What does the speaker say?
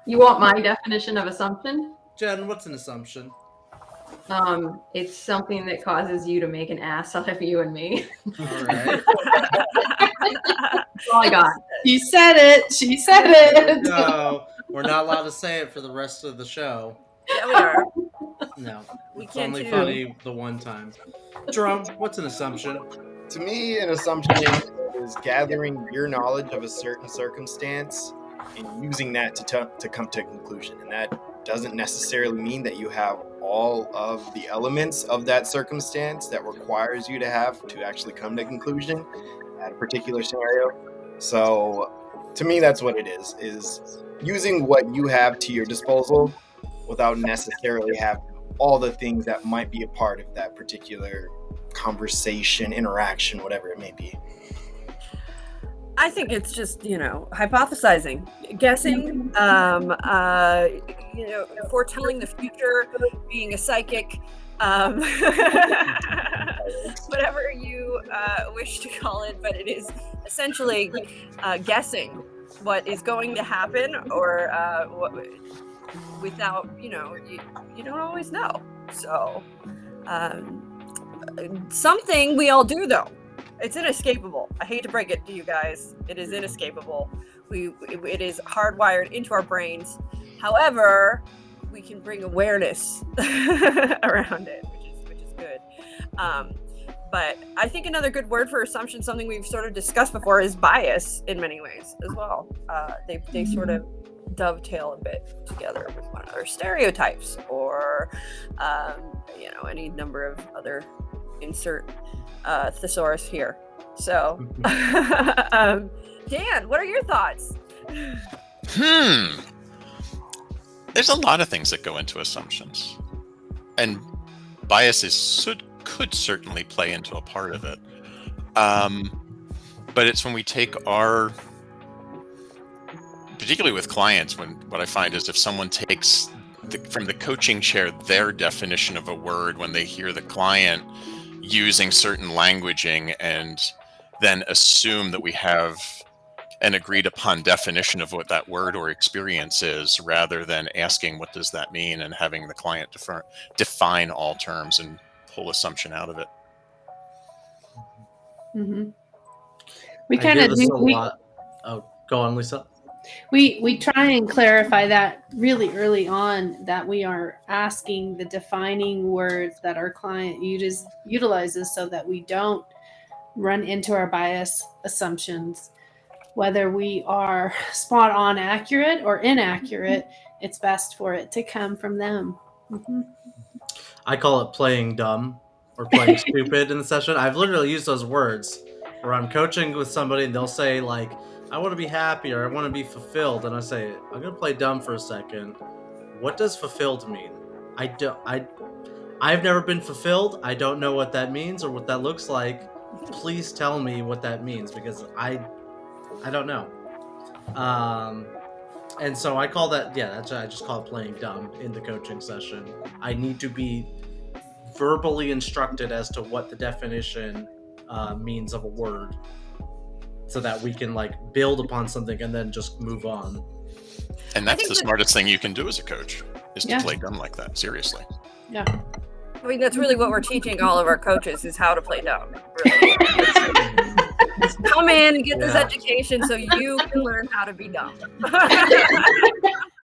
You want my definition of assumption? Jen, what's an assumption? It's something that causes you to make an ass out of you and me. All right. That's all I got. She said it. She said it. No, we're not allowed to say it for the rest of the show. Yeah, we are. No, We it's can't only do- funny the one time. Jerome, what's an assumption? To me, an assumption is gathering your knowledge of a certain circumstance and using that to come to a conclusion. And that doesn't necessarily mean that you have all of the elements of that circumstance that requires you to have to actually come to a conclusion at a particular scenario. So to me, that's what it is using what you have to your disposal without necessarily having all the things that might be a part of that particular conversation, interaction, whatever it may be. I think it's just, hypothesizing, guessing, foretelling the future, being a psychic, whatever you wish to call it, but it is essentially guessing what is going to happen or without, you don't always know. So something we all do, though. It's inescapable. I hate to break it to you guys. It is inescapable. It is hardwired into our brains. However, we can bring awareness around it, which is good. But I think another good word for assumption, something we've sort of discussed before, is bias in many ways as well. They sort of dovetail a bit together with one another. Stereotypes or any number of other insert thesaurus here. So Dan, what are your thoughts? There's a lot of things that go into assumptions, and biases could certainly play into a part of it, but it's when we take particularly with clients, what I find is if someone takes from the coaching chair their definition of a word when they hear the client using certain languaging and then assume that we have an agreed upon definition of what that word or experience is, rather than asking what does that mean and having the client define all terms and pull assumption out of it. Mm-hmm. We kind of do. Oh, go on, Lisa. We try and clarify that really early on, that we are asking the defining words that our client utilizes so that we don't run into our bias assumptions. Whether we are spot on accurate or inaccurate, it's best for it to come from them. Mm-hmm. I call it playing dumb or playing stupid in the session. I've literally used those words where I'm coaching with somebody and they'll say like, I want to be happy or I want to be fulfilled. And I say, I'm going to play dumb for a second. What does fulfilled mean? I've never been fulfilled. I don't know what that means or what that looks like. Please tell me what that means, because I don't know. And so I call that, I just call it playing dumb in the coaching session. I need to be verbally instructed as to what the definition means of a word, so that we can build upon something and then just move on. And that's the smartest thing you can do as a coach, is to play dumb like that. Seriously. Yeah. I mean, that's really what we're teaching all of our coaches, is how to play dumb. Really. Come in and get this education so you can learn how to be dumb.